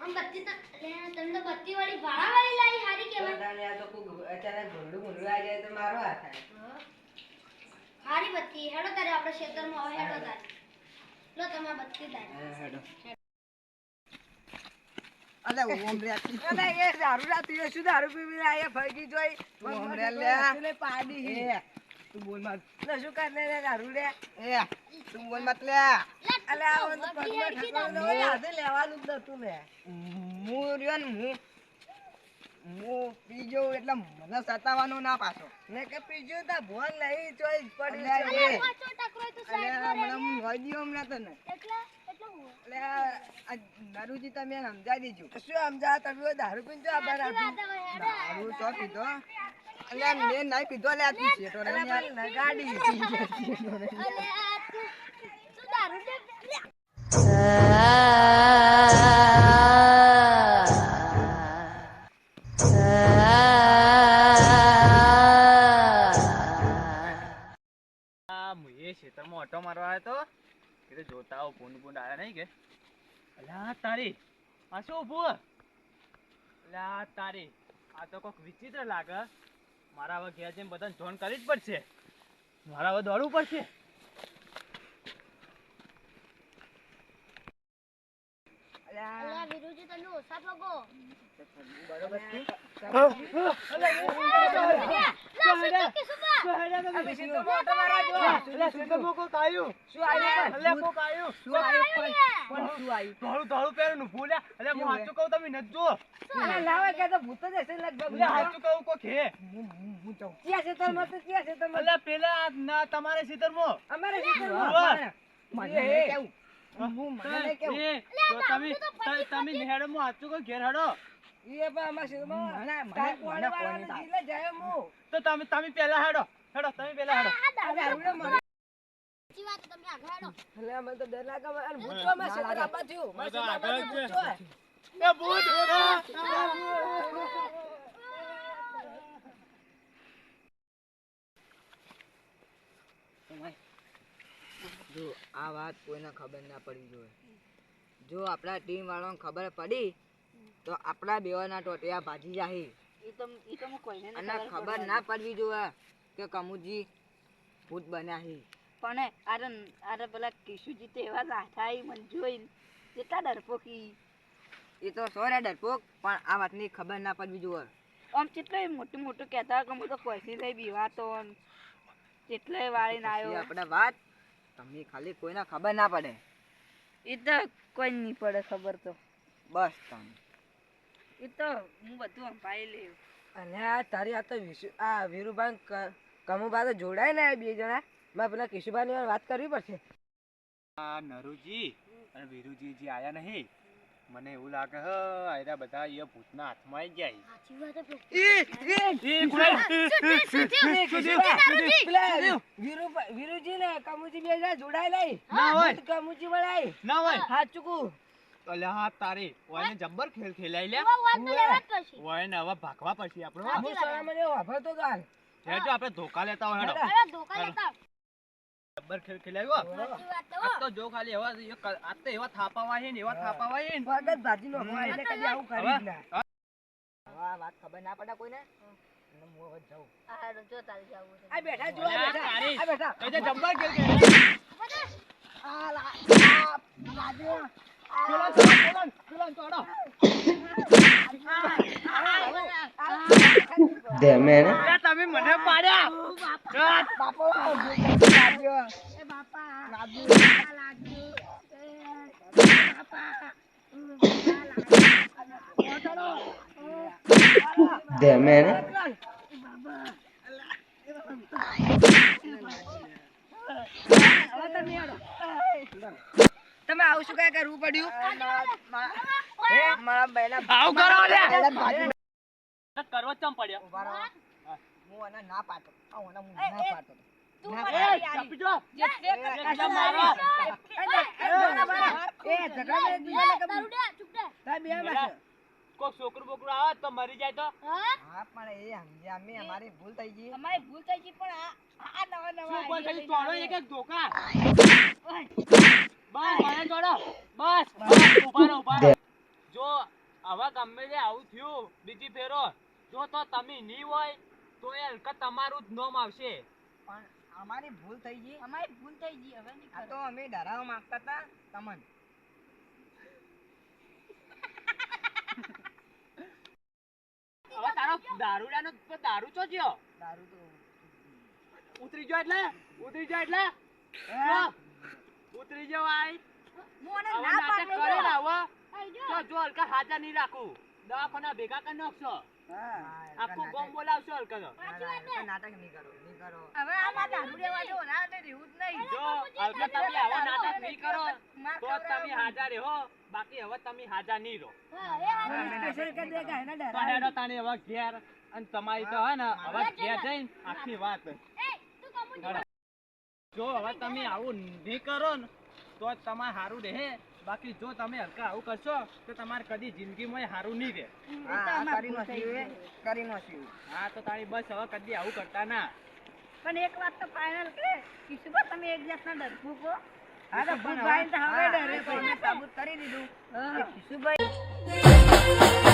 આમ બત્તી તો તમને બત્તી વાળી ભાડા વાળી લાવી હારી કેવાય. બધાને આ તો કોઈ અચાનક ઘોડું ઘોડું આવી જાય તો મારો હાથ થાય. હારી બત્તી હેડો તારે આપણે ખેતરમાં આવે હેડો તારે. લો તમે બત્તી તારે. હેડો. અલે ઓમ રે અલે એ દારૂ રાતી શું દારૂ પીવી આયા ફગી જોઈ ઓમ રે લે પાડી હે. તું બોલ મત તો શું કરને રે દારૂ લે એ તું બોલ મત લે અલે આ તો પગમાં ઠકવાનો હાથે લેવાનું જ નતું લે હું રહ્યો ને હું પી ગયો એટલે મને સતાવાનો ના પાછો ને કે પીજું તા ભોન નહીં ચોઈ પડી અલે છે એ પાછો ટકરો તો અલે સાઈડ મને હું હોય ગયો હમણાં તને એટલે હું એટલે આ નરુજી તમે સમજાવી દીધું શું સમજા તમે દારૂ પીને જો આબાર વાત હવે હેડો. દારૂ તો પીધો એટલે મેં નહીં પીધો લે તું શેઠો રે યાર ગાડી અલે આ તું દારૂ દે ખેતરમાં ઓટો મારવા આવ્યો તો એટલે જોતા આવો ભૂંડ આવ્યા નહીં કે અલ્યા તારી આ શું ઊભું અલ્યા તારી આ તો કોઈક વિચિત્ર લાગે મારા હવે ઘેર જઈને બધાને જોન કરવી જ પડશે મારા હવે દોડવું પડશે અલ્યા વિરુજી તમે ઓછા પગો બરોબર છે તમારે સીતરમાં અમારે તમે હેડો હાચું કહો ઘેર હેડો તો તમે પેલા હેડો તમે પેલા હેડો સાચી વાત તમે આગળ હેડો. એ ભૂત જો આ વાત કોઈને ખબર ના પડવી જોઈએ જો આપણા ટીમ વાળાને ખબર પડી તો આપણા બેવાના ટોટિયા ભાજી જાહી અને ખબર ના પડવી જોઈએ કે કમુજી ભૂત બન્યા હી પણ આરે પેલા કિશુજી તો એવા લાઠાઈ મન જોઈને કેટલા ડરપોકી એ તો સોરે ડરપોક પણ આ વાતની ખબર ના પડવી જોઈએ આમ કેટલાય મોટું મોટું કહેતા કે હું તો પૈસી લઈ બીવાતો કેટલાય વાળીને પછી આવ્યો આપણે વાત તમને ખાલી કોઈને ખબર ના પડે એ તો કોઈ નહીં પડે ખબર તો બસ તમે એ તો હું બધું અંપાઈ લેવું અને આ તારી આ તો આ વીરુભાઈ કમુભા તો જોડાય ને બે જણા મારે પેલા કિશુભાઈની વાત કરવી પડશે આ નરુજી અને વીરુજી જે આયા નહીં મને એવું લાગે હ આયરા બધા એ ભૂતના હાથમાં આવી જાય સાચી વાત હે. વીરુજી ને કમુજી બે જણા જોડાય નહીં ના હોય. કમુજી વળાય ના હોય હાચુકું અલ્યા તારી ઓયને જબ્બર ખેલ ખેલાઈ લે વાત તો લેવા જ પડશે. ઓયને હવે ભાગવા પડશે આપણો હું મને વાપરતો તો હાલ હેડો આપણે ધોકા લેતા હોય હેડો અરે ધોકા લેતા જબ્બર ખેલ ખેલાયો સાચી વાત તો આ તો જો ખાલી એવા આ તો એવા થાપાવા છે ને એવા થાપાવા છે ને સ્વાગત ભાજી નો એટલે કદી આવું કરી જ ના હવે હવે આ વાત ખબર ના પડે કોઈને અને હું હવે જાઉં આ જો તારી જાવું છે આ બેઠા જો અલ્યા, આ તારી. બેઠા કઈ દે જબ્બર ખેલ ખેલ તમે મને પાડ્યા બાપો એ બાપા તમે આવું શું કઈ કરવું પડ્યું મારા બેના આવું કરો લે બેના ભાજી કરવા ચમ પડ્યા ઉભા રહો હું એને ના પાડતો હું ના પાડતો તું ના મને પાડતો. યારી. પીજો જેટલે મારો. એ ઝઘડા મેં દીધા કે દારૂ દે ચૂપ દે. તાર બે માં કોઈ છોકરું બોકરું આવે તો મરી જાય તો હા હા પણ એ સમજ્યા અમે અમારી ભૂલ થઈ ગઈ અમારી ભૂલ થઈ ગઈ પણ આ નવા શું કોઈ ખાલી નવા ચોળો એક એક ધોકા બસ મને જોડો બસ ઉભા રહો જો હવે ગમે તે આવું થયું બીજી ફેરો જો તો તમે નહીં હોય તો એ હલકા તમારું જ નામ આવશે. પણ અમારી ભૂલ થઈ ગઈ. અમારી ભૂલ થઈ ગઈ, હવે નહીં આ કરો. તો અમે ડરાવવા માંગતા હતા તમને. હવે તારો દારૂડાનો દારૂ ચો જ્યો દારૂ તો ઉતરી ગયો એટલે જો, ઉતરી જાવ આય હું આને હવે ના નાટક પાડું કરે છું. ને હવે જો હલકા હાજર નહીં રાખું દવાખાના ભેગા કરી નાખશો આખું ગામ બોલાવશો હલકા તો. નાટક નહીં કરો. હવે આમાં દારૂ લેવા દો, ના એટલે રહેવું જ નહીં. જો હલકા તમે આવો નાટક નહીં કરો માર તો ખવડાવો. તમે હાજર રહો બાકી હવે તમે હાજર નહીં રહો. હા, એ વાત સ્પેશિયલ કરી દે કે એને તો ડરાવે. હેડો તાણી હવે ઘેર અને તમારી તો હે ને હવે ઘેર જઈને આખી વાત. એ તું કમું જો હવે તમે આવું નહીં કરો ને તો જ તમારે સારું રહે બાકી જો તમે હલકા આવું કરશો તો તમારે કદી જિંદગીમાં સારું નહીં રહે. કરી નાખ્યું. હા તો તારી બસ હવે કદી આવું કરતા ના. પણ એક વાત તો ફાઇનલ કે કિશુભા તમે એક જાતના ડરપોકો. હા તો પણ ભૂતભાઈ તો હવે હા, ડરે તો પણ. અમે સાબુત કરી દીધું હા. કે કિશુભાઈ